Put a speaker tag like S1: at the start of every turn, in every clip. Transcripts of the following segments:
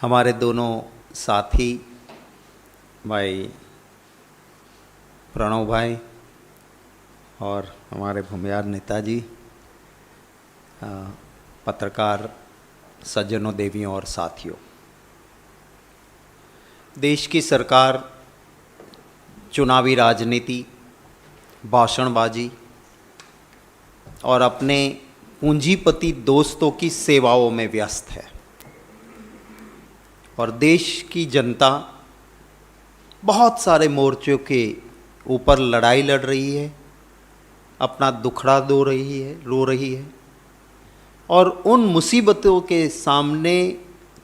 S1: हमारे दोनों साथी भाई प्रणव भाई और हमारे भूमियार नेताजी, पत्रकार सज्जनों, देवियों और साथियों, देश की सरकार चुनावी राजनीति, भाषणबाजी और अपने पूंजीपति दोस्तों की सेवाओं में व्यस्त है और देश की जनता बहुत सारे मोर्चों के ऊपर लड़ाई लड़ रही है, अपना दुखड़ा रो रही है और उन मुसीबतों के सामने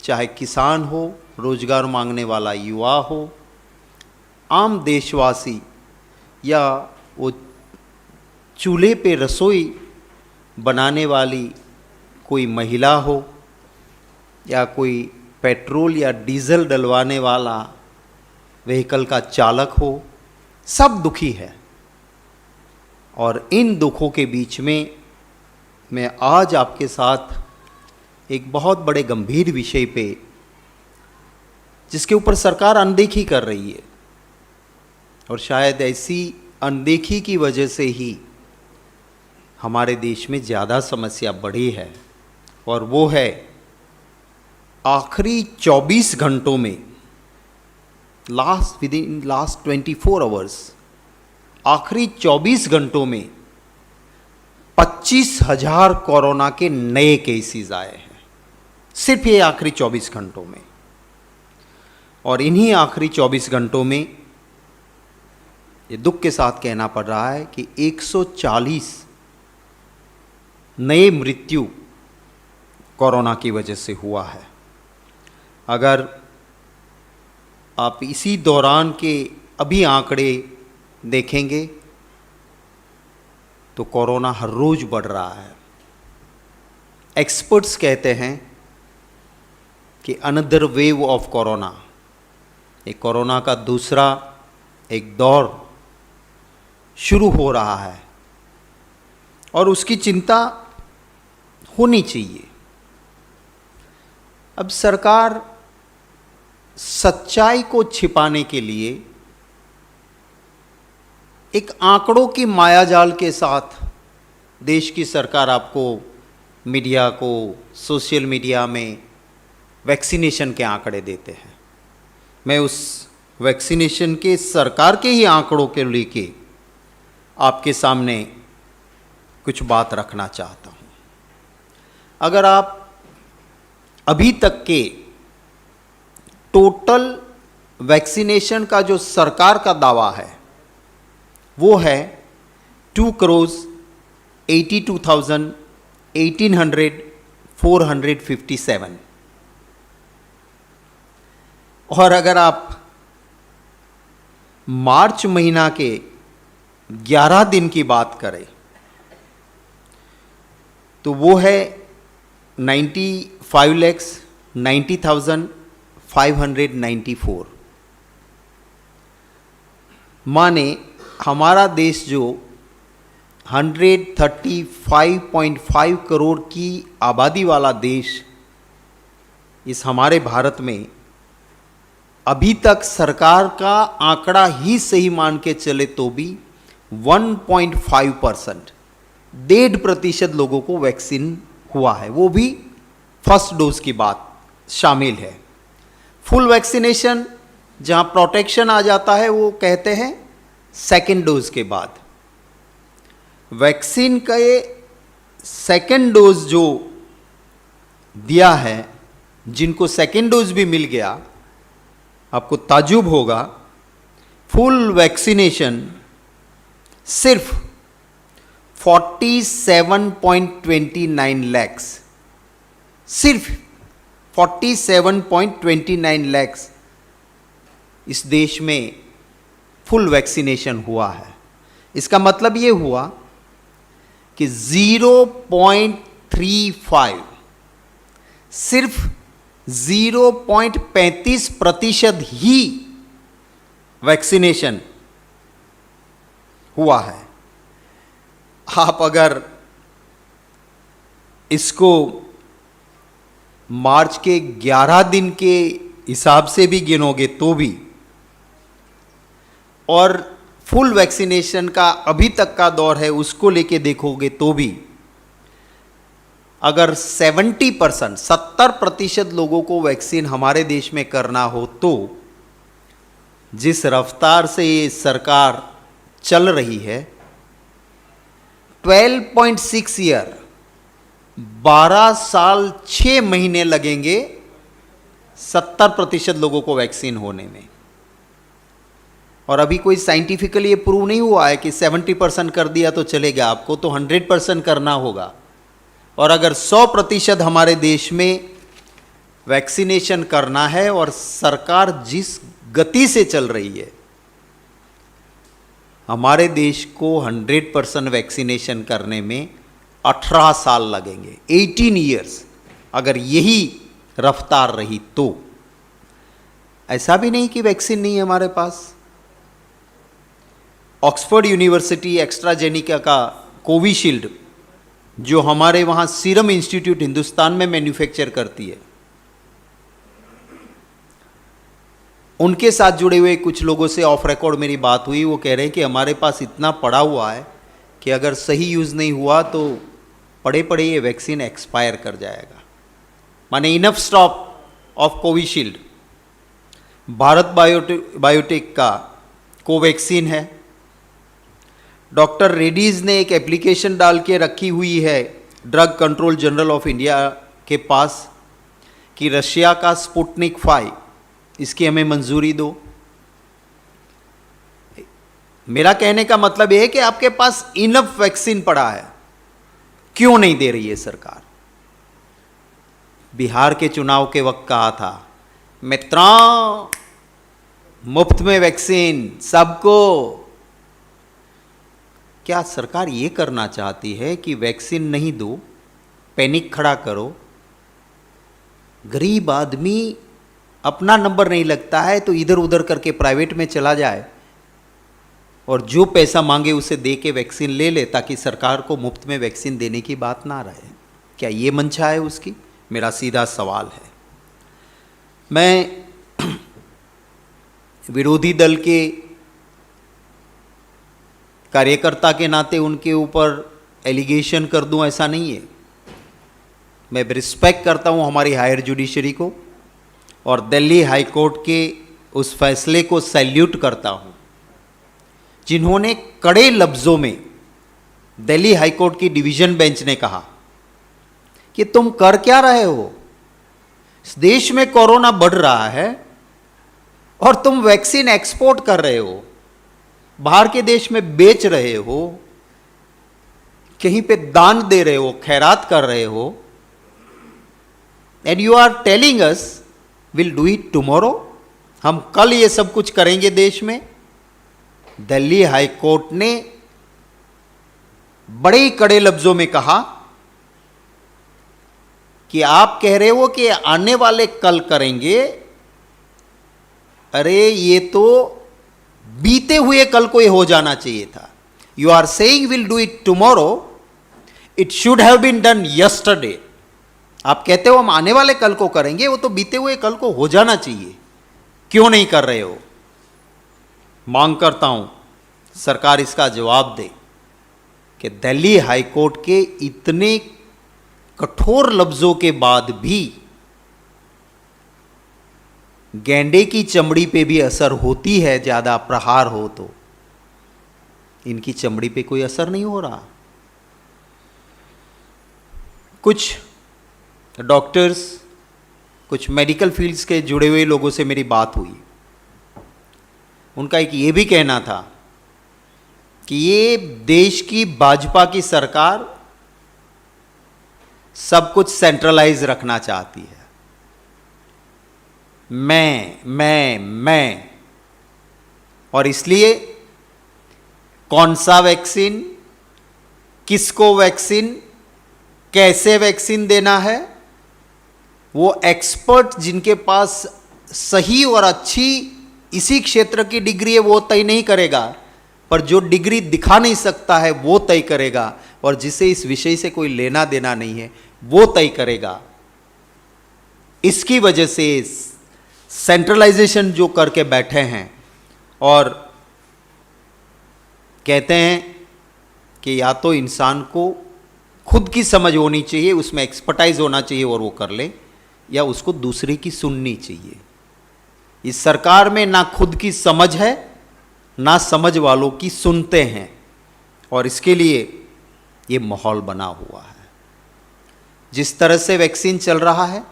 S1: चाहे किसान हो, रोजगार मांगने वाला युवा हो, आम देशवासी या वो चूल्हे पे रसोई बनाने वाली कोई महिला हो या कोई पेट्रोल या डीजल डलवाने वाला व्हीकल का चालक हो, सब दुखी है। और इन दुखों के बीच में मैं आज आपके साथ एक बहुत बड़े गंभीर विषय पे, जिसके ऊपर सरकार अनदेखी कर रही है और शायद ऐसी अनदेखी की वजह से ही हमारे देश में ज़्यादा समस्या बढ़ी है, और वो है आखिरी 24 घंटों में, विद इन लास्ट 24 आवर्स, आखिरी 24 घंटों में 25,000 कोरोना के नए केसेस आए हैं, सिर्फ ये आखिरी 24 घंटों में। और इन्हीं आखिरी 24 घंटों में ये दुख के साथ कहना पड़ रहा है कि 140 नए मृत्यु कोरोना की वजह से हुआ है। अगर आप इसी दौरान के अभी आंकड़े देखेंगे तो कोरोना हर रोज बढ़ रहा है। एक्सपर्ट्स कहते हैं कि अनदर वेव ऑफ कोरोना, एक कोरोना का दूसरा एक दौर शुरू हो रहा है और उसकी चिंता होनी चाहिए। अब सरकार सच्चाई को छिपाने के लिए एक आंकड़ों की मायाजाल के साथ देश की सरकार आपको, मीडिया को, सोशल मीडिया में वैक्सीनेशन के आंकड़े देते हैं। मैं उस वैक्सीनेशन के सरकार के ही आंकड़ों के लेके आपके सामने कुछ बात रखना चाहता हूँ। अगर आप अभी तक के टोटल वैक्सीनेशन का जो सरकार का दावा है वो है 2,82,457। और अगर आप मार्च महीना के 11 दिन की बात करें तो वो है 95,90,594। माने हमारा देश जो 135.5 करोड़ की आबादी वाला देश, इस हमारे भारत में अभी तक सरकार का आंकड़ा ही सही मान के चले तो भी 1.5%, 1.5% लोगों को वैक्सीन हुआ है, वो भी फर्स्ट डोज की बात शामिल है। फुल वैक्सीनेशन जहां प्रोटेक्शन आ जाता है वो कहते हैं सेकेंड डोज के बाद। वैक्सीन का ये सेकेंड डोज जो दिया है, जिनको सेकेंड डोज भी मिल गया, आपको ताज्जुब होगा, फुल वैक्सीनेशन सिर्फ 47.29 लैक्स, सिर्फ 47.29 लैक्स इस देश में फुल वैक्सीनेशन हुआ है। इसका मतलब ये हुआ कि 0.35, सिर्फ 0.35% ही वैक्सीनेशन हुआ है। आप अगर इसको मार्च के 11 दिन के हिसाब से भी गिनोगे तो भी, और फुल वैक्सीनेशन का अभी तक का दौर है उसको लेके देखोगे तो भी, अगर 70% लोगों को वैक्सीन हमारे देश में करना हो तो जिस रफ्तार से ये सरकार चल रही है, 12.6 ईयर, 12 साल 6 महीने लगेंगे 70% लोगों को वैक्सीन होने में। और अभी कोई साइंटिफिकली ये प्रूव नहीं हुआ है कि 70% कर दिया तो चलेगा, आपको तो 100% करना होगा। और अगर 100% हमारे देश में वैक्सीनेशन करना है और सरकार जिस गति से चल रही है, हमारे देश को 100% वैक्सीनेशन करने में 18 साल लगेंगे, 18 ईयर्स, अगर यही रफ्तार रही तो। ऐसा भी नहीं कि वैक्सीन नहीं है हमारे पास। ऑक्सफोर्ड यूनिवर्सिटी एस्ट्राजेनिका का कोविशील्ड, जो हमारे वहाँ सीरम इंस्टीट्यूट हिंदुस्तान में मैन्युफैक्चर करती है, उनके साथ जुड़े हुए कुछ लोगों से ऑफ रिकॉर्ड मेरी बात हुई। वो कह रहे हैं कि हमारे पास इतना पड़ा हुआ है कि अगर सही यूज़ नहीं हुआ तो पड़े पड़े ये वैक्सीन एक्सपायर कर जाएगा। माने enough stock of Covishield. Bharat biotech का कोवैक्सीन है। डॉक्टर रेड्डीज़ ने एक एप्लीकेशन डाल के रखी हुई है drug control general of India के पास कि रशिया का स्पुतनिक 5, इसकी हमें मंजूरी दो। मेरा कहने का मतलब यह है कि आपके पास इनफ वैक्सीन पड़ा है, क्यों नहीं दे रही है सरकार? बिहार के चुनाव के वक्त कहा था, मित्रों मुफ्त में वैक्सीन सबको। क्या सरकार ये करना चाहती है कि वैक्सीन नहीं दो, पैनिक खड़ा करो? गरीब आदमी अपना नंबर नहीं लगता है तो इधर उधर करके प्राइवेट में चला जाए और जो पैसा मांगे उसे दे के वैक्सीन ले ले, ताकि सरकार को मुफ्त में वैक्सीन देने की बात ना रहे। क्या ये मंशा है उसकी? मेरा सीधा सवाल है। मैं विरोधी दल के कार्यकर्ता के नाते उनके ऊपर एलिगेशन कर दूं, ऐसा नहीं है। मैं रिस्पेक्ट करता हूं हमारी हायर जुडिशरी को और दिल्ली हाई कोर्ट के उस फैसले को सैल्यूट करता हूं, जिन्होंने कड़े लफ्ज़ों में, दिल्ली हाई कोर्ट की डिवीज़न बेंच ने कहा कि तुम कर क्या रहे हो? इस देश में कोरोना बढ़ रहा है और तुम वैक्सीन एक्सपोर्ट कर रहे हो, बाहर के देश में बेच रहे हो, कहीं पे दान दे रहे हो, खैरात कर रहे हो, and you are telling us will do it tomorrow, हम कल ये सब कुछ करेंगे देश में। दिल्ली हाई कोर्ट ने बड़े ही कड़े लफ्जों में कहा कि आप कह रहे हो कि आने वाले कल करेंगे, अरे ये तो बीते हुए कल को ये हो जाना चाहिए था। You are saying will do it tomorrow, it should have been done yesterday. आप कहते हो हम आने वाले कल को करेंगे, वो तो बीते हुए कल को हो जाना चाहिए, क्यों नहीं कर रहे हो? मांग करता हूं सरकार इसका जवाब दे कि दिल्ली हाई कोर्ट के इतने कठोर लफ्जों के बाद भी गैंडे की चमड़ी पे भी असर होती है, ज़्यादा प्रहार हो तो। इनकी चमड़ी पे कोई असर नहीं हो रहा। कुछ डॉक्टर्स, कुछ मेडिकल फील्ड्स के जुड़े हुए लोगों से मेरी बात हुई। उनका एक ये भी कहना था कि ये देश की भाजपा की सरकार सब कुछ सेंट्रलाइज रखना चाहती है। मैं और इसलिए कौन सा वैक्सीन, किसको वैक्सीन, कैसे वैक्सीन देना है, वो एक्सपर्ट जिनके पास सही और अच्छी इसी क्षेत्र की डिग्री है वो तय नहीं करेगा, पर जो डिग्री दिखा नहीं सकता है वो तय करेगा, और जिसे इस विषय से कोई लेना देना नहीं है वो तय करेगा। इसकी वजह से सेंट्रलाइजेशन जो करके बैठे हैं और कहते हैं कि या तो इंसान को खुद की समझ होनी चाहिए, उसमें एक्सपर्टाइज होना चाहिए और वो कर ले, या उसको दूसरे की सुननी चाहिए। इस सरकार में ना खुद की समझ है ना समझ वालों की सुनते हैं, और इसके लिए ये माहौल बना हुआ है। जिस तरह से वैक्सीन चल रहा है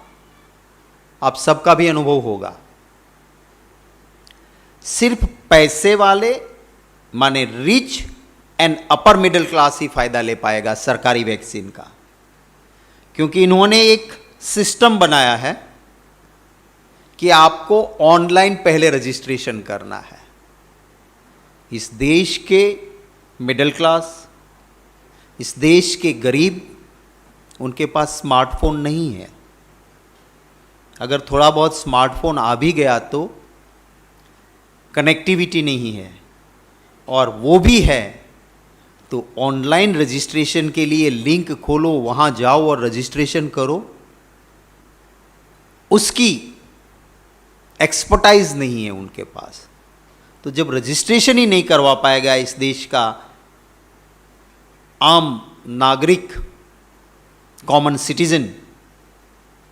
S1: आप सबका भी अनुभव होगा, सिर्फ पैसे वाले माने rich and upper middle class ही फायदा ले पाएगा सरकारी वैक्सीन का, क्योंकि इन्होंने एक सिस्टम बनाया है कि आपको ऑनलाइन पहले रजिस्ट्रेशन करना है। इस देश के मिडिल क्लास, इस देश के गरीब, उनके पास स्मार्टफोन नहीं है। अगर थोड़ा बहुत स्मार्टफोन आ भी गया तो कनेक्टिविटी नहीं है, और वो भी है तो ऑनलाइन रजिस्ट्रेशन के लिए लिंक खोलो, वहाँ जाओ और रजिस्ट्रेशन करो, उसकी एक्सपर्टाइज नहीं है उनके पास। तो जब रजिस्ट्रेशन ही नहीं करवा पाएगा इस देश का आम नागरिक, कॉमन सिटीजन,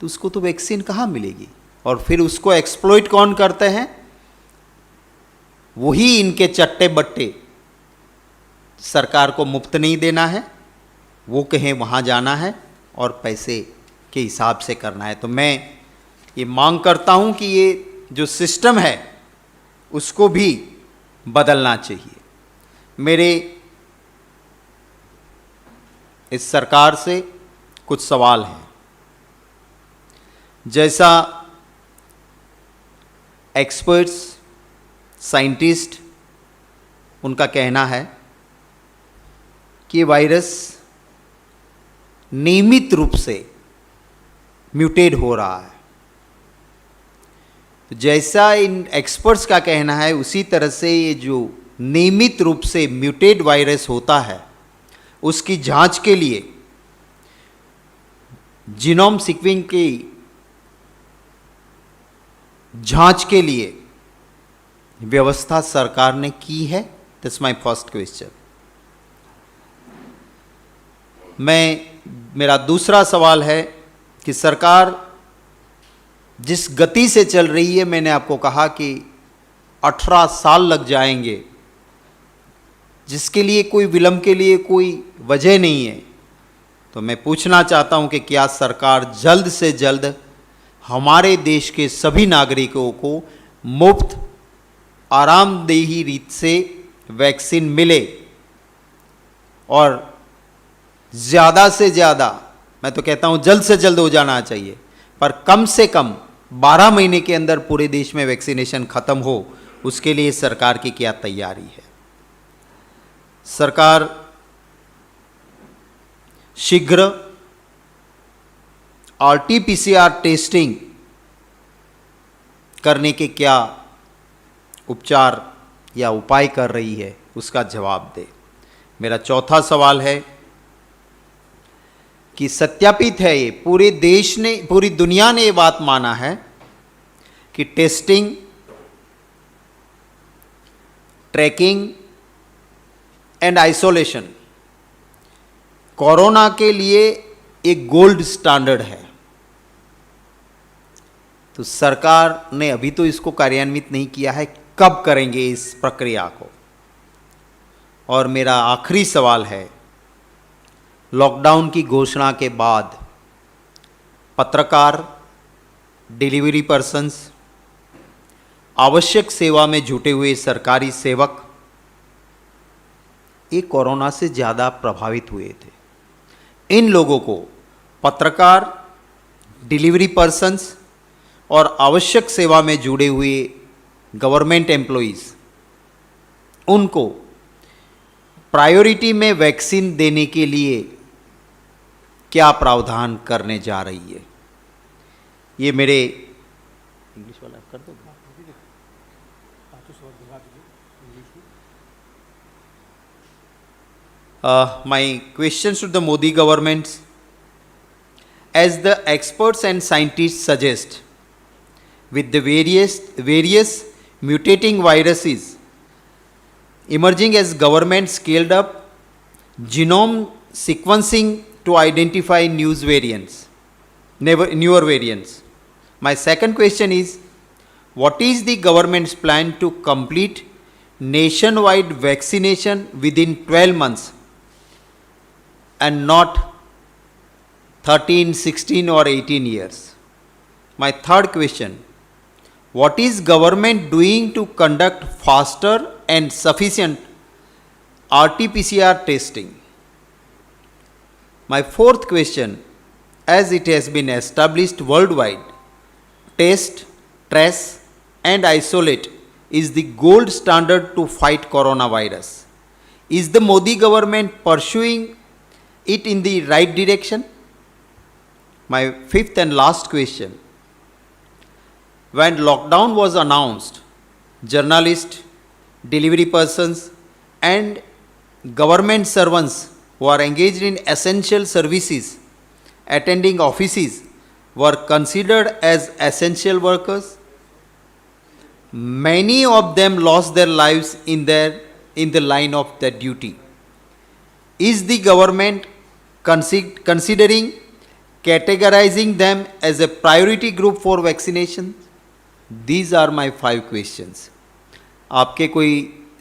S1: तो उसको तो वैक्सीन कहाँ मिलेगी। और फिर उसको एक्सप्लॉइट कौन करते हैं? वही इनके चट्टे बट्टे। सरकार को मुफ्त नहीं देना है, वो कहें वहाँ जाना है और पैसे के हिसाब से करना है। तो मैं ये मांग करता हूँ कि ये जो सिस्टम है उसको भी बदलना चाहिए। मेरे इस सरकार से कुछ सवाल हैं। जैसा एक्सपर्ट्स, साइंटिस्ट, उनका कहना है कि वायरस नियमित रूप से म्यूटेट हो रहा है, तो जैसा इन एक्सपर्ट्स का कहना है उसी तरह से ये जो नियमित रूप से म्यूटेट वायरस होता है उसकी जांच के लिए जीनोम सीक्वेंसिंग की जांच के लिए व्यवस्था सरकार ने की है। That's my first question. मेरा दूसरा सवाल है कि सरकार जिस गति से चल रही है, मैंने आपको कहा कि 18 साल लग जाएंगे, जिसके लिए कोई विलंब के लिए कोई वजह नहीं है। तो मैं पूछना चाहता हूं कि क्या सरकार जल्द से जल्द हमारे देश के सभी नागरिकों को मुफ्त आरामदेही रीत से वैक्सीन मिले, और ज़्यादा से ज़्यादा, मैं तो कहता हूं जल्द से जल्द हो जाना चाहिए, पर कम से कम 12 महीने के अंदर पूरे देश में वैक्सीनेशन ख़त्म हो, उसके लिए सरकार की क्या तैयारी है। सरकार शीघ्र RT-PCR टेस्टिंग करने के क्या उपचार या उपाय कर रही है, उसका जवाब दे। मेरा चौथा सवाल है कि सत्यापित है, ये पूरे देश ने, पूरी दुनिया ने ये बात माना है कि testing, tracking and isolation corona के लिए एक गोल्ड स्टैंडर्ड है। तो सरकार ने अभी तो इसको कार्यान्वित नहीं किया है, कब करेंगे इस प्रक्रिया को। और मेरा आखिरी सवाल है, लॉकडाउन की घोषणा के बाद पत्रकार, डिलीवरी पर्सन्स, आवश्यक सेवा में जुटे हुए सरकारी सेवक ये कोरोना से ज़्यादा प्रभावित हुए थे। इन लोगों को, पत्रकार, डिलीवरी पर्सन्स और आवश्यक सेवा में जुड़े हुए गवर्नमेंट एम्प्लॉइज़, उनको प्रायोरिटी में वैक्सीन देने के लिए क्या प्रावधान करने जा रही है। ये मेरे इंग्लिश वाला कर दो। My questions to the Modi government: as the experts and scientists suggest, with the various mutating viruses emerging as government scaled up genome sequencing to identify newer variants. My second question is, what is the government's plan to complete nationwide vaccination within 12 months and not 13, 16 or 18 years? My third question, what is government doing to conduct faster and sufficient RT-PCR testing? My fourth question, as it has been established worldwide, test, trace and isolate is the gold standard to fight coronavirus. Is the Modi government pursuing it in the right direction? My fifth and last question, when lockdown was announced, journalists, delivery persons and government servants who are engaged in essential services attending offices were considered as essential workers. Many of them lost their lives in the line of their duty. Is the government considering categorizing them as a priority group for vaccination? These are my 5 questions. आपके कोई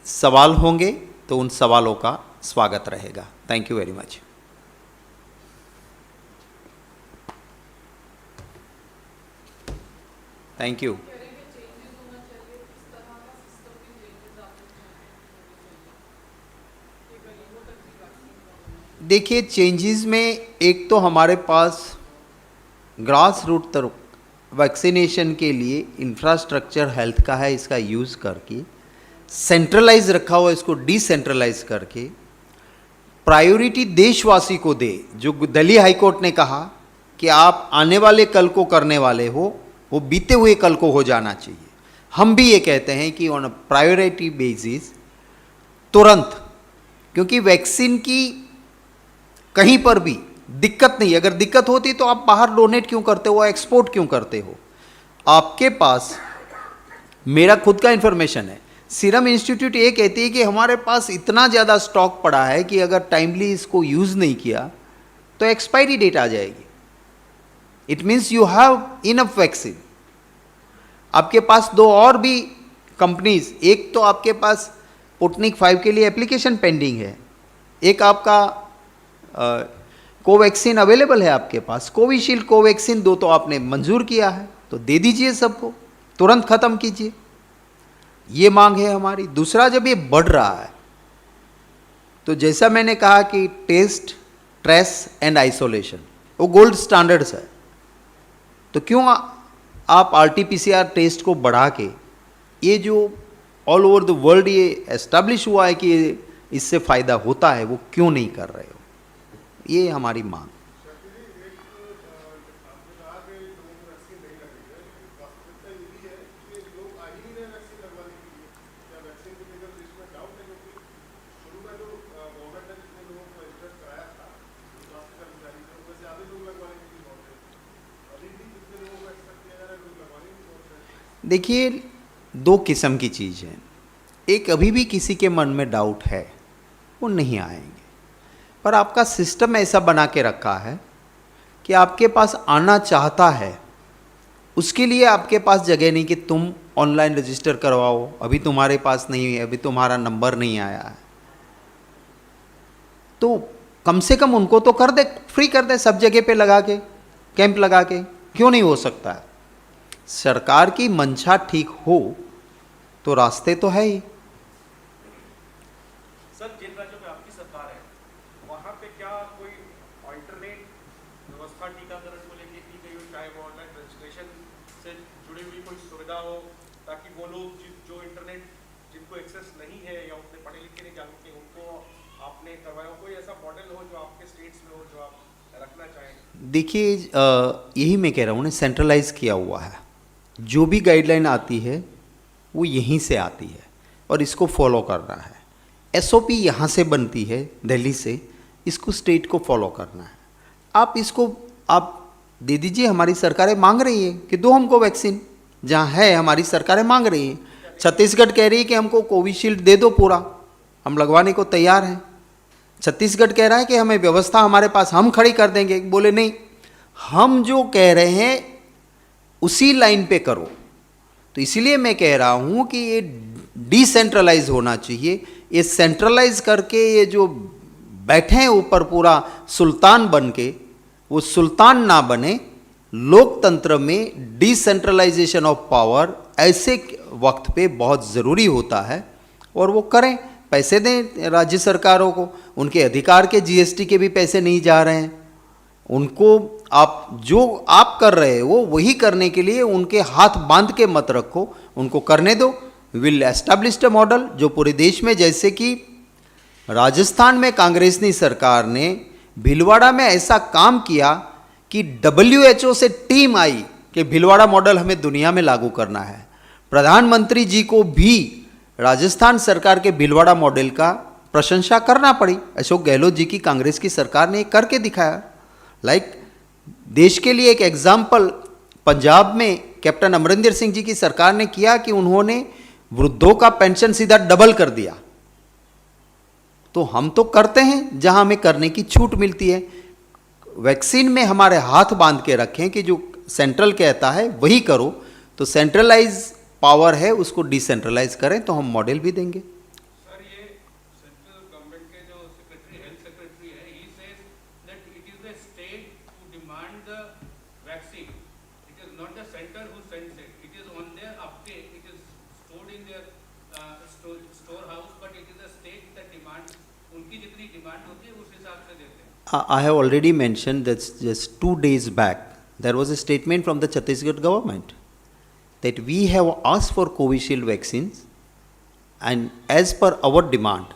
S1: सवाल होंगे तो उन सवालों का स्वागत रहेगा. Thank you very much. Thank you. देखिए, चेंजेस में एक तो हमारे पास ग्रास रूट तक वैक्सीनेशन के लिए इंफ्रास्ट्रक्चर हेल्थ का है, इसका यूज़ करके सेंट्रलाइज रखा हुआ, इसको डिसेंट्रलाइज करके प्रायोरिटी देशवासी को दे. जो दिल्ली हाईकोर्ट ने कहा कि आप आने वाले कल को करने वाले हो, वो बीते हुए कल को हो जाना चाहिए. हम भी ये कहते हैं कि ऑन अ प्रायोरिटी बेसिस तुरंत, क्योंकि वैक्सीन की कहीं पर भी दिक्कत नहीं. अगर दिक्कत होती तो आप बाहर डोनेट क्यों करते हो, एक्सपोर्ट क्यों करते हो? आपके पास, मेरा खुद का इंफॉर्मेशन है, सीरम इंस्टीट्यूट ये कहती है कि हमारे पास इतना ज़्यादा स्टॉक पड़ा है कि अगर टाइमली इसको यूज़ नहीं किया तो एक्सपायरी डेट आ जाएगी. It means you have enough vaccine. आपके पास 2 और भी कंपनीज, एक तो आपके पास स्पुतनिक 5 के लिए एप्लीकेशन पेंडिंग है, एक आपका कोवैक्सीन अवेलेबल है आपके पास, कोविशील्ड कोवैक्सीन 2 तो आपने मंजूर किया है, तो दे दीजिए सबको, तुरंत ख़त्म कीजिए. ये मांग है हमारी. दूसरा, जब ये बढ़ रहा है तो जैसा मैंने कहा कि टेस्ट, ट्रेस एंड आइसोलेशन वो गोल्ड स्टैंडर्ड्स है, तो क्यों आप RT-PCR टेस्ट को बढ़ा के, ये जो ऑल ओवर द वर्ल्ड ये एस्टैब्लिश हुआ है कि इससे फ़ायदा होता है, वो क्यों नहीं कर रहे हो? ये हमारी मांग. देखिए, 2 किस्म की चीज़ है. एक, अभी भी किसी के मन में डाउट है, वो नहीं आएंगे, पर आपका सिस्टम ऐसा बना के रखा है कि आपके पास आना चाहता है, उसके लिए आपके पास जगह नहीं कि तुम ऑनलाइन रजिस्टर करवाओ, अभी तुम्हारे पास नहीं है, अभी तुम्हारा नंबर नहीं आया है. तो कम से कम उनको तो कर दे, फ्री कर दे, सब जगह पे लगा के, कैंप लगा के. क्यों नहीं हो सकता है? सरकार की मंशा ठीक हो तो रास्ते तो है ही.
S2: सर, जिन राज्यों में आपकी सरकार है वहाँ पे क्या कोई अल्टरनेट व्यवस्था टीकाकरण को लेकर की गई हो, चाहे वो ऑनलाइन रजिस्ट्रेशन से जुड़ी हुई कोई सुविधा हो, ताकि वो लोग जो इंटरनेट जिनको एक्सेस नहीं है या उतने पढ़े लिखे नहीं जानते, उनको आपने करवाया हो? कोई ऐसा मॉडल हो जो आपके स्टेट्स में हो, जो आप रखना चाहें?
S1: देखिए, यही मैं कह रहा हूँ ना, सेंट्रलाइज किया हुआ है. जो भी गाइडलाइन आती है वो यहीं से आती है और इसको फॉलो करना है. SOP यहाँ से बनती है दिल्ली से, इसको स्टेट को फॉलो करना है. आप इसको आप दे दीजिए, हमारी सरकारें मांग रही है कि दो हमको वैक्सीन, जहाँ है हमारी सरकारें मांग रही हैं। छत्तीसगढ़ कह रही है कि हमको कोविशील्ड दे दो पूरा, हम लगवाने को तैयार हैं। छत्तीसगढ़ कह रहा है कि हमें व्यवस्था हमारे पास हम खड़ी कर देंगे। बोले नहीं, हम जो कह रहे हैं उसी लाइन पे करो। तो इसीलिए मैं कह रहा हूँ कि ये डिसेंट्रलाइज होना चाहिए। ये सेंट्रलाइज करके ये जो बैठे हैं ऊपर पूरा सुल्तान बन के, वो सुल्तान ना बने। लोकतंत्र में डिसेंट्रलाइजेशन ऑफ पावर ऐसे वक्त पे बहुत ज़रूरी होता है, और वो करें, पैसे दें राज्य सरकारों को। उनके अधिकार के जीएसटी के भी पैसे नहीं जा रहे हैं उनको। आप जो आप कर रहे हो वही करने के लिए उनके हाथ बांध के मत रखो, उनको करने दो। विल एस्टैब्लिश अ मॉडल जो पूरे देश में, जैसे कि राजस्थान में कांग्रेसनी सरकार ने भीलवाड़ा में ऐसा काम किया कि WHO से टीम आई कि भीलवाड़ा मॉडल हमें दुनिया में लागू करना है। प्रधानमंत्री जी को भी राजस्थान सरकार के भीलवाड़ा मॉडल का प्रशंसा करना पड़ी। अशोक गहलोत जी की कांग्रेस की सरकार ने करके दिखाया। देश के लिए एक एग्जाम्पल पंजाब में कैप्टन अमरिंदर सिंह जी की सरकार ने किया कि उन्होंने वृद्धों का पेंशन सीधा डबल कर दिया। तो हम तो करते हैं जहां हमें करने की छूट मिलती है। वैक्सीन में हमारे हाथ बांध के रखें कि जो सेंट्रल कहता है वही करो। तो सेंट्रलाइज पावर है उसको डिसेंट्रलाइज करें, तो हम मॉडल भी देंगे।
S2: सर, ये सेंट्रल गवर्नमेंट के जो सेक्रेटरी, हेल्थ सेक्रेटरी है, he says that it is the state to demand the vaccine, it is not the centre who sends it, it is on their uptake, it is stored in their store house, but it is the state that demand, उनकी जितनी demand होती है उस हिसाब से देते हैं।
S1: I have already mentioned that just 2 days back there was a statement from the Chhattisgarh government that we have asked for Covishield vaccines, and as per our demand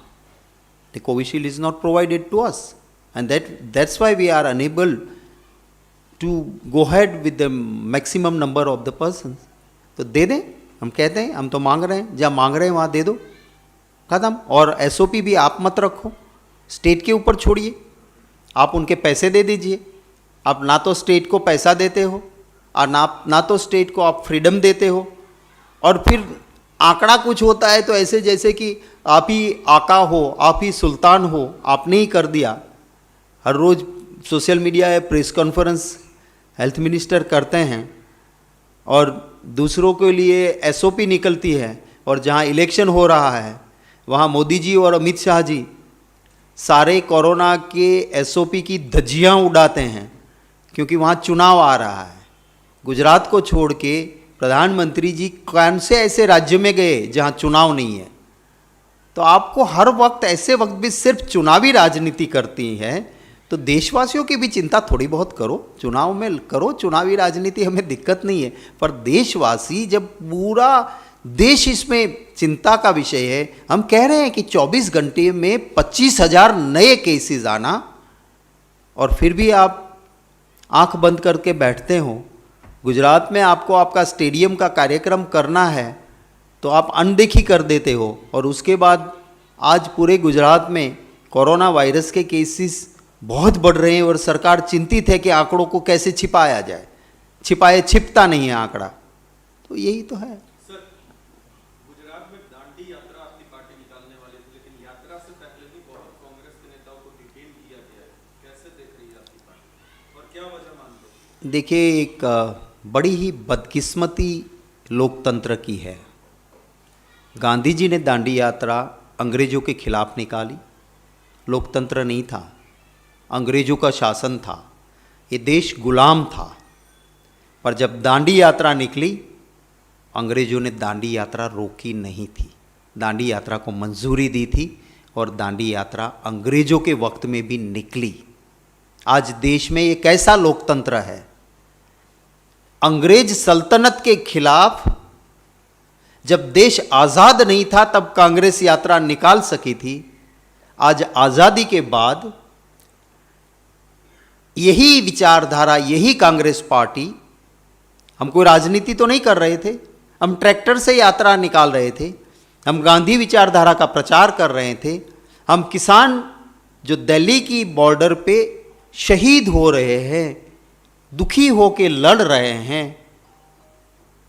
S1: the Covishield is not provided to us, and that's why we are unable to go ahead with the maximum number of the persons. तो दे दें, हम कहते हैं हम तो मांग रहे हैं, जहाँ मांग रहे हैं वहाँ दे दो, खत्म। और SOP भी आप मत रखो, स्टेट के ऊपर छोड़िए। आप उनके पैसे दे दीजिए। आप ना तो स्टेट को पैसा देते हो और ना तो स्टेट को आप फ्रीडम देते हो। और फिर आंकड़ा कुछ होता है तो ऐसे जैसे कि आप ही आका हो, आप ही सुल्तान हो, आपने ही कर दिया। हर रोज़ सोशल मीडिया या प्रेस कॉन्फ्रेंस हेल्थ मिनिस्टर करते हैं और दूसरों के लिए SOP निकलती है, और जहाँ इलेक्शन हो रहा है वहाँ मोदी जी और अमित शाह जी सारे कोरोना के SOP की धज्जियाँ उड़ाते हैं, क्योंकि वहाँ चुनाव आ रहा है। गुजरात को छोड़ के प्रधानमंत्री जी कौन से ऐसे राज्य में गए जहाँ चुनाव नहीं है? तो आपको हर वक्त ऐसे वक्त भी सिर्फ चुनावी राजनीति करती है, तो देशवासियों की भी चिंता थोड़ी बहुत करो। चुनाव में करो चुनावी राजनीति, हमें दिक्कत नहीं है, पर देशवासी जब पूरा देश इसमें चिंता का विषय है। हम कह रहे हैं कि 24 घंटे में 25,000 नए केसेस आना, और फिर भी आप आंख बंद करके बैठते हो। गुजरात में आपको आपका स्टेडियम का कार्यक्रम करना है तो आप अनदेखी कर देते हो, और उसके बाद आज पूरे गुजरात में कोरोना वायरस के केसेस बहुत बढ़ रहे हैं और सरकार चिंतित है कि आंकड़ों को कैसे छिपाया जाए। छिपता नहीं है आंकड़ा, तो यही तो है। देखिए, एक बड़ी ही बदकिस्मती लोकतंत्र की है। गांधी जी ने दांडी यात्रा अंग्रेजों के खिलाफ निकाली। लोकतंत्र नहीं था, अंग्रेजों का शासन था, ये देश गुलाम था। पर जब दांडी यात्रा निकली, अंग्रेजों ने दांडी यात्रा रोकी नहीं थी, दांडी यात्रा को मंजूरी दी थी, और दांडी यात्रा अंग्रेजों के वक्त में भी निकली। आज देश में ये कैसा लोकतंत्र है? अंग्रेज सल्तनत के खिलाफ जब देश आज़ाद नहीं था तब कांग्रेस यात्रा निकाल सकी थी। आज आज़ादी के बाद यही विचारधारा, यही कांग्रेस पार्टी, हम कोई राजनीति तो नहीं कर रहे थे, हम ट्रैक्टर से यात्रा निकाल रहे थे, हम गांधी विचारधारा का प्रचार कर रहे थे। हम किसान जो दिल्ली की बॉर्डर पे शहीद हो रहे हैं, दुखी होके लड़ रहे हैं,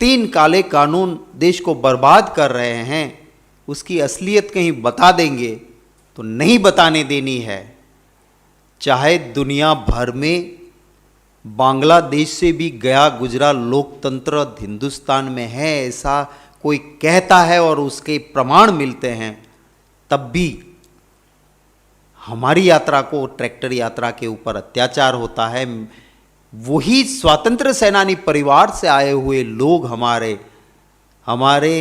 S1: 3 काले कानून देश को बर्बाद कर रहे हैं, उसकी असलियत कहीं बता देंगे तो नहीं बताने देनी है। चाहे दुनिया भर में बांग्लादेश से भी गया गुजरा लोकतंत्र हिंदुस्तान में है ऐसा कोई कहता है और उसके प्रमाण मिलते हैं, तब भी हमारी यात्रा को, ट्रैक्टर यात्रा के ऊपर अत्याचार होता है। वही स्वतंत्र सेनानी परिवार से आए हुए लोग हमारे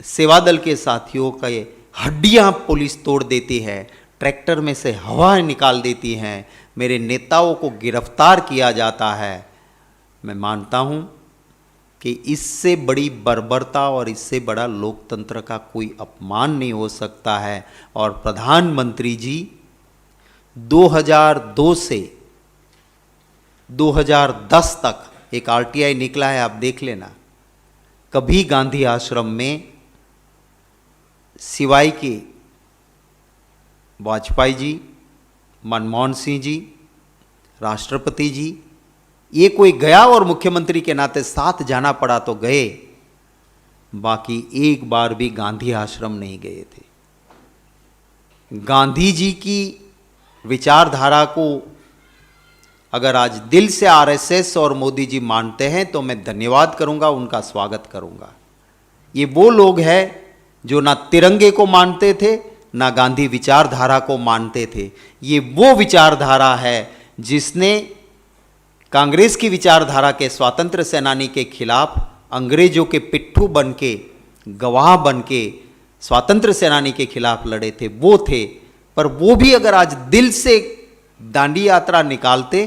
S1: सेवा दल के साथियों का ये हड्डियां पुलिस तोड़ देती है, ट्रैक्टर में से हवा निकाल देती हैं, मेरे नेताओं को गिरफ्तार किया जाता है। मैं मानता हूं कि इससे बड़ी बर्बरता और इससे बड़ा लोकतंत्र का कोई अपमान नहीं हो सकता है। और प्रधानमंत्री जी 2002 से 2010 तक एक आरटीआई निकला है, आप देख लेना, कभी गांधी आश्रम में सिवाय के वाजपेयी जी, मनमोहन सिंह जी, राष्ट्रपति जी, ये कोई गया और मुख्यमंत्री के नाते साथ जाना पड़ा तो गए, बाकी एक बार भी गांधी आश्रम नहीं गए थे। गांधी जी की विचारधारा को अगर आज दिल से आरएसएस और मोदी जी मानते हैं तो मैं धन्यवाद करूंगा, उनका स्वागत करूंगा। ये वो लोग हैं जो ना तिरंगे को मानते थे ना गांधी विचारधारा को मानते थे। ये वो विचारधारा है जिसने कांग्रेस की विचारधारा के स्वतंत्र सेनानी के खिलाफ अंग्रेजों के पिट्ठू बन के, गवाह बन के स्वतंत्र सेनानी के खिलाफ लड़े थे, वो थे। पर वो भी अगर आज दिल से दांडी यात्रा निकालते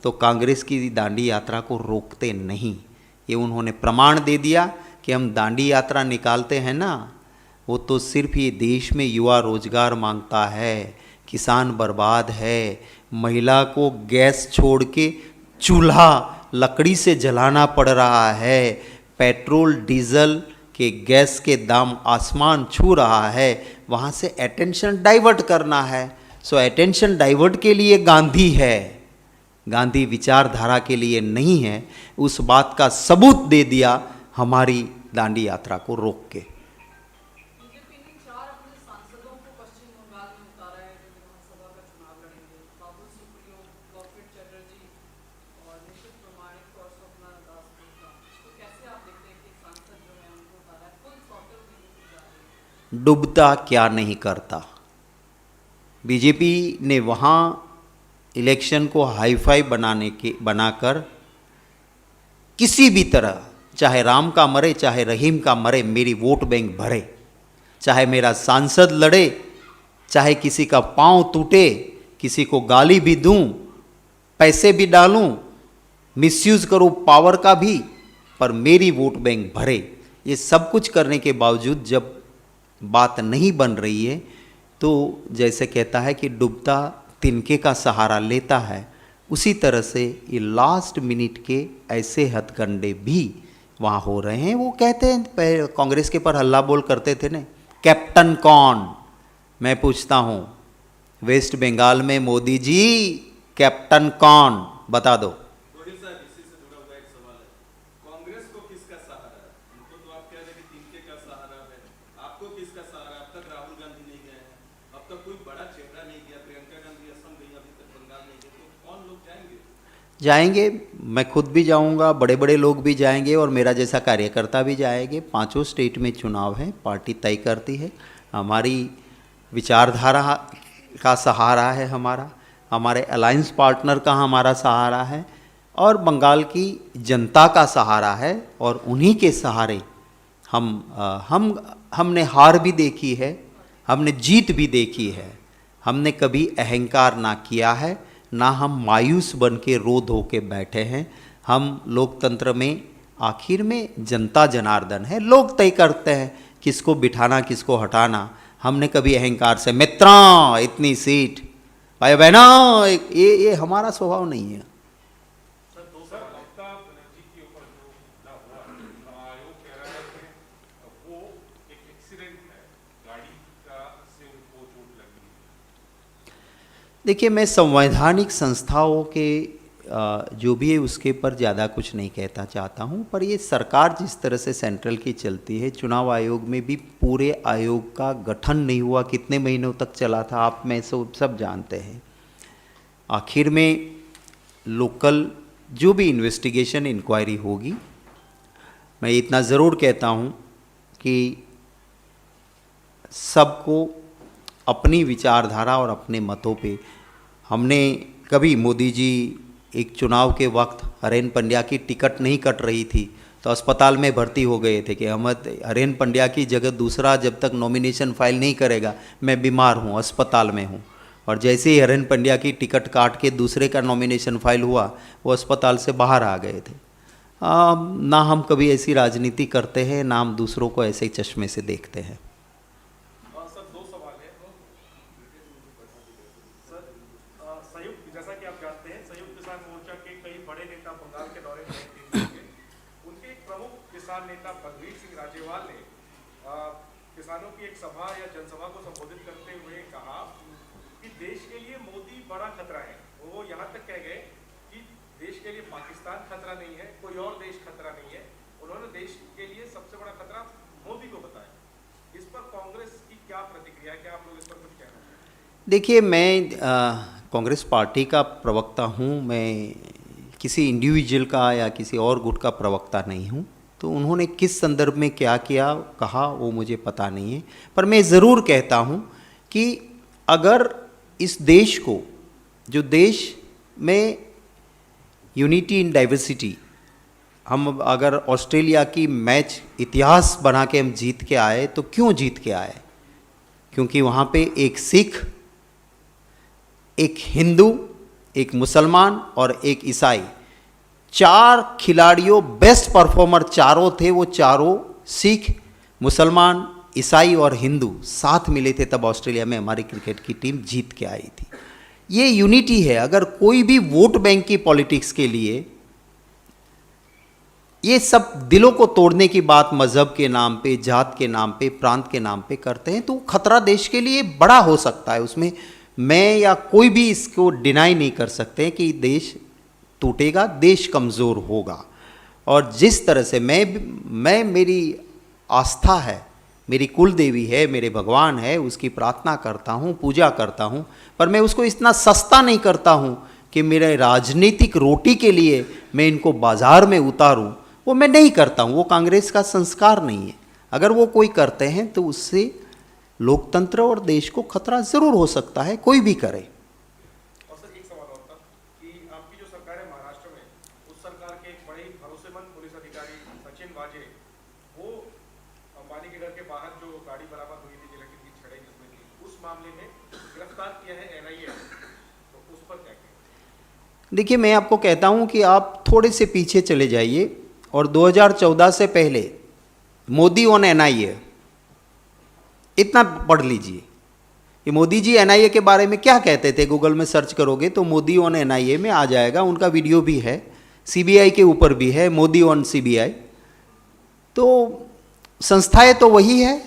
S1: तो कांग्रेस की दांडी यात्रा को रोकते नहीं। ये उन्होंने प्रमाण दे दिया कि हम दांडी यात्रा निकालते हैं ना, वो तो सिर्फ ये देश में युवा रोजगार मांगता है, किसान बर्बाद है, महिला को गैस छोड़ के चूल्हा लकड़ी से जलाना पड़ रहा है, पेट्रोल डीजल के गैस के दाम आसमान छू रहा है, वहाँ से अटेंशन डाइवर्ट करना है। सो अटेंशन डाइवर्ट के लिए गांधी है, गांधी विचारधारा के लिए नहीं है। उस बात का सबूत दे दिया हमारी दांडी यात्रा को रोक के।
S3: बीजेपी ने 4 अपने सांसदों को पश्चिम बंगाल में उतारा है जो विधानसभा का चुनाव लड़ेंगे। बाबुल सुप्रियो, लॉकेट चैटर्जी और निशित प्रमाणिक और स्वप्ना दास गुप्ता। तो कैसे आप देखते हैं कि सांसद जो है उनको उतारा है, फुल सॉर्टर बीजेपी जा रही है?
S1: डूबता क्या नहीं करता। बीजेपी ने वहाँ इलेक्शन को हाईफाई बनाकर किसी भी तरह, चाहे राम का मरे चाहे रहीम का मरे, मेरी वोट बैंक भरे, चाहे मेरा सांसद लड़े, चाहे किसी का पांव टूटे, किसी को गाली भी दूं, पैसे भी डालूं, मिसयूज करूं पावर का भी, पर मेरी वोट बैंक भरे। ये सब कुछ करने के बावजूद जब बात नहीं बन रही है तो जैसे कहता है कि डूबता तिनके का सहारा लेता है, उसी तरह से ये लास्ट मिनट के ऐसे हथकंडे भी वहाँ हो रहे हैं। वो कहते हैं कांग्रेस के पर हल्ला बोल करते थे ना, कैप्टन कौन? मैं पूछता हूँ, वेस्ट बंगाल में मोदी जी कैप्टन कौन? बता दो।
S4: रोहित साहब, इसी से जुड़ा हुआ एक सवाल है, कांग्रेस को किसका सहारा है? उनको तो आप कह रहे हैं कि तिनके का सहारा है, आपको किसका सहारा? अब तक राहुल गांधी नहीं गए हैं, अब तक कोई बड़ा चेहरा नहीं गया, प्रियंका गांधी असम गई, अभी तक बंगाल नहीं गए, तो कौन लोग जाएंगे?
S1: जाएंगे, मैं खुद भी जाऊंगा, बड़े बड़े लोग भी जाएंगे और मेरा जैसा कार्यकर्ता भी जाएंगे। 5 स्टेट में चुनाव है, पार्टी तय करती है। हमारी विचारधारा का सहारा है, हमारे अलायंस पार्टनर का हमारा सहारा है और बंगाल की जनता का सहारा है। और उन्हीं के सहारे हमने हार भी देखी है, हमने जीत भी देखी है। हमने कभी अहंकार ना किया है, ना हम मायूस बन के रो धो के बैठे हैं। हम लोकतंत्र में आखिर में जनता जनार्दन है, लोग तय करते हैं किसको बिठाना किसको हटाना। हमने कभी अहंकार से मित्रों इतनी सीट, भाई बहनों, ये हमारा स्वभाव नहीं है।
S2: सर, ममता बनर्जी के ऊपर जो हमला हुआ, आयोग कह रहा है कि वो एक एक्सीडेंट है, गाड़ी से उनको चोट लगी।
S1: देखिए, मैं संवैधानिक संस्थाओं के जो भी है उसके ऊपर ज़्यादा कुछ नहीं कहता चाहता हूँ। पर ये सरकार जिस तरह से सेंट्रल की चलती है, चुनाव आयोग में भी पूरे आयोग का गठन नहीं हुआ, कितने महीनों तक चला था आप में सब जानते हैं। आखिर में लोकल जो भी इन्वेस्टिगेशन इंक्वायरी होगी, मैं इतना ज़रूर कहता हूँ कि सबको अपनी विचारधारा और अपने मतों पे, हमने कभी मोदी जी एक चुनाव के वक्त हरेन पंड्या की टिकट नहीं कट रही थी तो अस्पताल में भर्ती हो गए थे कि हम हरेन पंड्या की जगह दूसरा जब तक नॉमिनेशन फाइल नहीं करेगा, मैं बीमार हूँ, अस्पताल में हूँ। और जैसे ही हरेन पंड्या की टिकट काट के दूसरे का नॉमिनेशन फाइल हुआ, वो अस्पताल से बाहर आ गए थे। ना हम कभी ऐसी राजनीति करते हैं, ना हम दूसरों को ऐसे चश्मे से देखते हैं।
S2: सर, दो सवाल है सर। संयुक्त, जैसा कि आप जानते हैं, संयुक्त किसान मोर्चा के कई बड़े नेता बंगाल के दौरे पर हैं। उनके एक प्रमुख किसान नेता बलवीर सिंह राजेवाल ने किसानों की एक सभा या जनसभा को संबोधित करते हुए कहा कि देश के लिए मोदी बड़ा खतरा है। वो यहाँ तक कह गए कि देश के लिए पाकिस्तान खतरा नहीं है, कोई और देश खतरा नहीं है। उन्होंने देश के लिए सबसे बड़ा खतरा मोदी को बताया। इस पर कांग्रेस की क्या प्रतिक्रिया है? क्या आप लोग इस पर कुछ कहना चाहते हैं?
S1: देखिए, मैं कांग्रेस पार्टी का प्रवक्ता हूँ, मैं किसी इंडिविजुअल का या किसी और गुट का प्रवक्ता नहीं हूँ। तो उन्होंने किस संदर्भ में क्या किया कहा वो मुझे पता नहीं है। पर मैं ज़रूर कहता हूँ कि अगर इस देश को, जो देश में यूनिटी इन डाइवर्सिटी, हम अगर ऑस्ट्रेलिया की मैच इतिहास बना के हम जीत के आए, तो क्यों जीत के आए? क्योंकि वहाँ पे एक सिख, एक हिंदू, एक मुसलमान और एक ईसाई, 4 खिलाड़ियों, बेस्ट परफॉर्मर चारों थे। वो चारों सिख, मुसलमान, ईसाई और हिंदू साथ मिले थे, तब ऑस्ट्रेलिया में हमारी क्रिकेट की टीम जीत के आई थी। ये यूनिटी है। अगर कोई भी वोट बैंक की पॉलिटिक्स के लिए ये सब दिलों को तोड़ने की बात मजहब के नाम पे, जात के नाम पे, प्रांत के नाम पे करते हैं, तो खतरा देश के लिए बड़ा हो सकता है। उसमें मैं या कोई भी इसको डिनाई नहीं कर सकते कि देश टूटेगा, देश कमज़ोर होगा। और जिस तरह से मैं मेरी आस्था है, मेरी कुल देवी है, मेरे भगवान है, उसकी प्रार्थना करता हूँ, पूजा करता हूँ, पर मैं उसको इतना सस्ता नहीं करता हूँ कि मेरे राजनीतिक रोटी के लिए मैं इनको बाजार में उतारूँ। वो मैं नहीं करता हूँ, वो कांग्रेस का संस्कार नहीं है। अगर वो कोई करते हैं तो उससे लोकतंत्र और देश को खतरा ज़रूर हो सकता है, कोई भी करे।
S2: और सर, एक सवाल और था कि आपकी जो सरकार है महाराष्ट्र में, उस सरकार के एक बड़े ही भरोसेमंद पुलिस अधिकारी सचिन वाजे, वो अंबानी के घर के बाहर जो गाड़ी बरामद हुई थी जिलेटिन की छड़ें जिसमें थी, उस मामले में गिरफ्तार किया है NIA, तो उस पर क्या कहें?
S1: देखिए, मैं आपको कहता हूँ कि आप थोड़े से पीछे चले जाइए और 2014 से पहले मोदी ऑन NIA इतना पढ़ लीजिए कि मोदी जी NIA के बारे में क्या कहते थे। गूगल में सर्च करोगे तो मोदी ऑन NIA में आ जाएगा, उनका वीडियो भी है, CBI के ऊपर भी है, मोदी ऑन CBI। तो संस्थाएं तो वही है,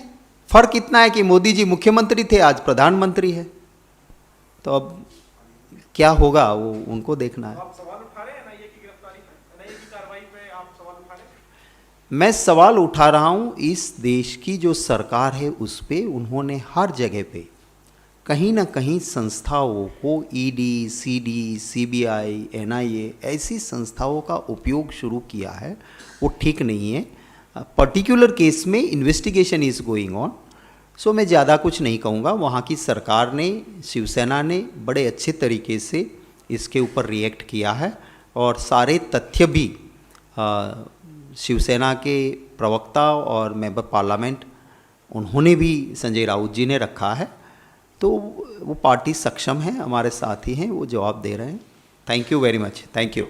S1: फर्क इतना है कि मोदी जी मुख्यमंत्री थे, आज प्रधानमंत्री है। तो अब क्या होगा वो उनको देखना है।
S2: आप सवाल उठा रहे हैं NIA की गिरफ्तारी पे, NIA की कार्रवाई पे आप सवाल उठा रहे हैं?
S1: मैं सवाल उठा रहा हूँ इस देश की जो सरकार है उस पे। उन्होंने हर जगह पे कहीं ना कहीं संस्थाओं को, ED, CD, CBI, NIA ऐसी संस्थाओं का उपयोग शुरू किया है, वो ठीक नहीं है। पर्टिकुलर केस में इन्वेस्टिगेशन इज गोइंग ऑन। सो मैं ज़्यादा कुछ नहीं कहूँगा। वहाँ की सरकार ने, शिवसेना ने बड़े अच्छे तरीके से इसके ऊपर रिएक्ट किया है और सारे तथ्य भी शिवसेना के प्रवक्ता और मेंबर पार्लियामेंट, उन्होंने भी, संजय राउत जी ने रखा है। तो वो पार्टी सक्षम है, हमारे साथी हैं, वो जवाब दे रहे हैं। Thank you very much. Thank you.